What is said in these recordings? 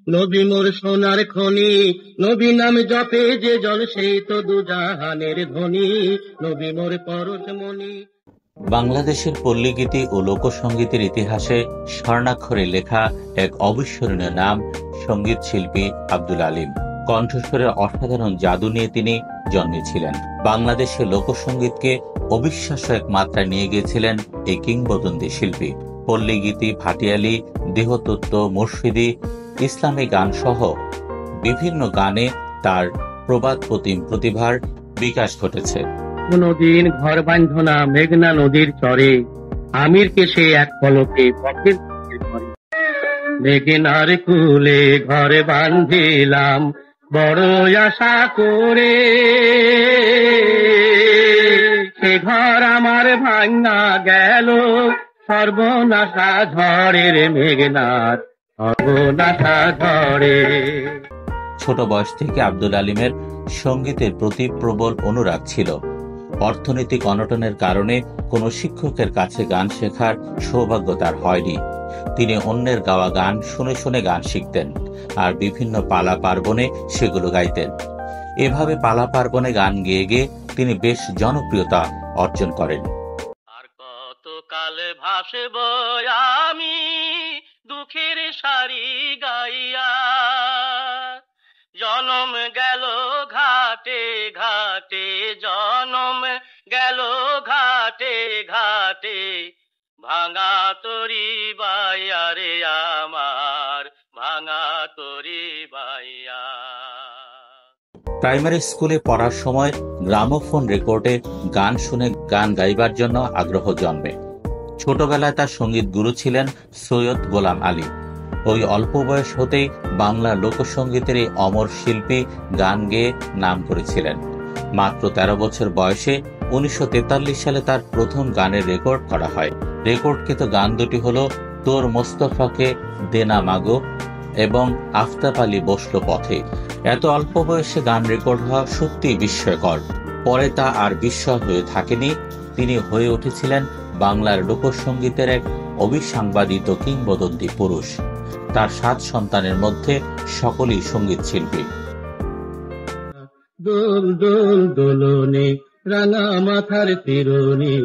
নবী মোর সোনার খনি, নবী নাম জপে যে জন সেই তো দুজাহানের ধনী, নবী মোর পরশমণি। বাংলাদেশের পল্লীগীতি ও লোকসঙ্গীতের ইতিহাসে স্বর্ণাক্ষরে লেখা এক অবিস্মরণীয় নাম সঙ্গীত শিল্পী আব্দুল আলীম। কণ্ঠস্বরের অসাধারণ জাদু নিয়ে তিনি জন্মেছিলেন। বাংলাদেশের লোকসঙ্গীতকে অবিশ্বাস্য এক মাত্রায় নিয়ে গিয়েছিলেন এই কিংবদন্তি শিল্পী। পল্লীগীতি, ভাটিয়ালি, দেহতত্ত্ব, মুর্শিদি, ইসলামী গান সহ বিভিন্ন গানে তার প্রবাদ প্রতিম প্রতিভার বিকাশ ঘটেছে। কোনদিন ঘর বাঁধনা মেঘনা নদীর চরে, আমিরকে সে এক পলকে পথের করে। মেঘনার কুলে ঘর বাঁধিলাম বড় আশা করে, সে ঘর আমার ভাঙা গেল সর্বনাশা ঝড়ের মেঘনার সর্বনাশা ঝড়ে। ছোট বয়স থেকে আব্দুল আলীমের সঙ্গীতের প্রতি প্রবল অনুরাগ ছিল। অর্থনৈতিক অনটনের কারণে কোনো শিক্ষকের কাছে গান শেখার সৌভাগ্য তার হয়নি। তিনি অন্যের গাওয়া গান শুনে শুনে গান শিখতেন আর বিভিন্ন পালা পার্বণে সেগুলো গাইতেন। এভাবে পালা পার্বণে গান গেয়ে গেয়ে তিনি বেশ জনপ্রিয়তা অর্জন করেন। আর কত কাল ভাসব আমি দুঃখের সারি গাইয়া, জনম গেল ঘাটে ঘাটে, জনম গেল ঘাটে ঘাটে, ভাঙা তরি বাইয়া রে আমার, ভাঙা তরি বাইয়া। প্রাইমারি স্কুলে পড়ার সময় গ্রামোফোন রেকর্ডে গান শুনে গান গাইবার জন্য আগ্রহ জন্মে। ছোটবেলায় তার সঙ্গীত গুরু ছিলেন সৈয়দ গোলাম আলী। ওই অল্প বয়স হতেই বাংলা লোকসঙ্গীতের এই অমর শিল্পী গান গেয়ে নাম করেছিলেন। মাত্র 13 বছর বয়সে 1943 সালে তার প্রথম গানের রেকর্ড করা হয়। রেকর্ডকৃত গান দুটি হল তোর মোস্তফাকে দেনা মাগো এবং আফতাব আলী বসলো পথে। এত অল্প বয়সে গান রেকর্ড হওয়া সত্যি বিস্ময়কর। পরে তা আর বিস্ময় হয়ে থাকেনি, তিনি হয়ে উঠেছিলেন বাংলার লোকসঙ্গীতের এক অবিসাংবাদিত কিংবদন্তি পুরুষ। তার 7 সন্তানের মধ্যে সকলেই সঙ্গীত শিল্পী। দোল দোল দোলনে রাঙা মাথার তিরনি,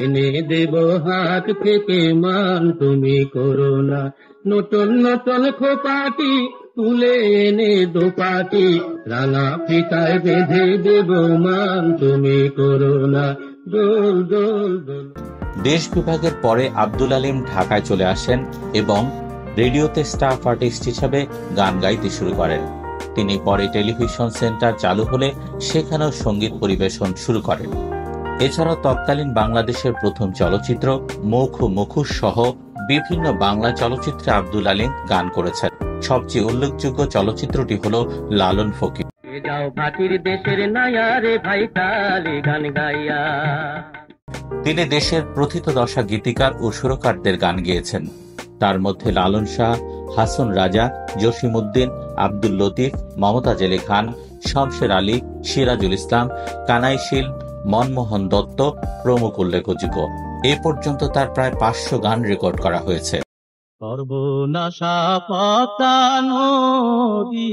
এনে দেব হাত থেকে মান তুমি করো না। নতুন নতুন খোপাটি তুলে এনে দোপাটি, রাঙা ফিতায় বেঁধে দেব মান তুমি করো না। দোল দোল দোল। দেশ বিভাগের পরে আব্দুল আলীম ঢাকায় চলে আসেন এবং রেডিওতে স্টাফ আর্টিস্ট হিসাবে গান গাইতে শুরু করেন। তিনি পরে টেলিভিশন সেন্টার চালু হলে সেখানেও সঙ্গীত পরিবেশন শুরু করেন। এছাড়াও তৎকালীন বাংলাদেশের প্রথম চলচ্চিত্র মুখ ও মুখোশ সহ বিভিন্ন বাংলা চলচ্চিত্রে আব্দুল আলীম গান করেছেন। সবচেয়ে উল্লেখযোগ্য চলচ্চিত্রটি হল লালন ফকির। যাও ভাটির দেশের নায়ারে ভাই তালে গান গাইয়া। তিনি দেশের প্রথিতদশা গীতিকার ও সুরকারদের গান গেয়েছেন। তার মধ্যে লালন শাহ, হাসন রাজা, জসিমউদ্দিন, আব্দুল লতিফ, মমতাজ আলী খান, শমশের আলী, সিরাজুল ইসলাম, কানাই শীল, মনমোহন দত্ত প্রমুখ উল্লেখযোগ্য। এ পর্যন্ত তার প্রায় 500 গান রেকর্ড করা হয়েছে। সর্বনাশা পদ্মা নদী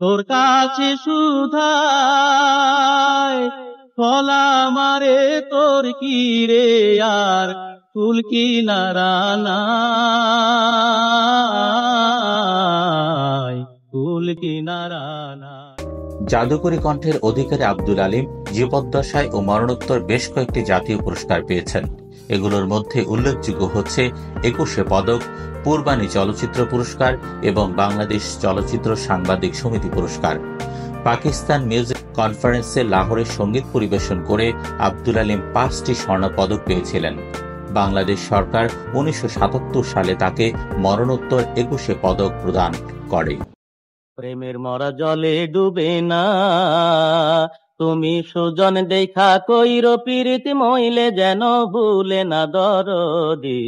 তোর কাছে সুধায়, কলা মারে তোর কি রে আর ফুল কিনারা নাই, ফুল কিনারা নাই। জাদুকরী কণ্ঠের অধিকারী আব্দুল আলীম জীবদ্দশায় ও মরণোত্তর বেশ কয়েকটি জাতীয় পুরস্কার পেয়েছেন। এগুলোর মধ্যে উল্লেখযোগ্য হচ্ছে 21শে পদক, পূর্বাণী চলচ্চিত্র পুরস্কার এবং বাংলাদেশ চলচ্চিত্র সাংবাদিক সমিতি পুরস্কার। পাকিস্তান মিউজিক কনফারেন্সে লাহোরে সঙ্গীত পরিবেশন করে আব্দুল আলীম 5টি স্বর্ণ পদক পেয়েছিলেন। বাংলাদেশ সরকার 1977 সালে তাকে মরণোত্তর 21শে পদক প্রদান করে। প্রেমের মরা জলে ডুবে না, তুমি সুজন দেখা কইর পীড়িত মইলে যেন ভুলে না দরদি,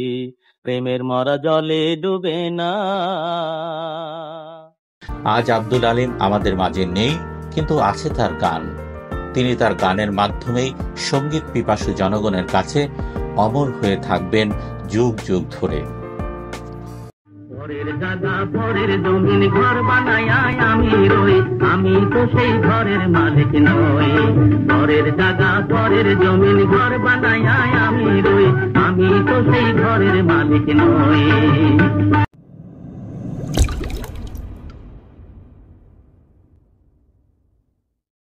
প্রেমের মরা জলে ডুবে না। আজ আব্দুল আলীম আমাদের মাঝে নেই, কিন্তু আছে তার গান। তিনি তার গানের মাধ্যমেই সঙ্গীত পিপাসু জনগণের কাছে অমর হয়ে থাকবেন যুগ যুগ ধরে। পরের জায়গা পরের জমিন ঘর বানায় আমি রই, আমি তো সেই ঘরের মালিক নই। পরের জায়গা পরের জমিন ঘর বানায় আমি রই, আমি তো সেই ঘরের মালিক নই।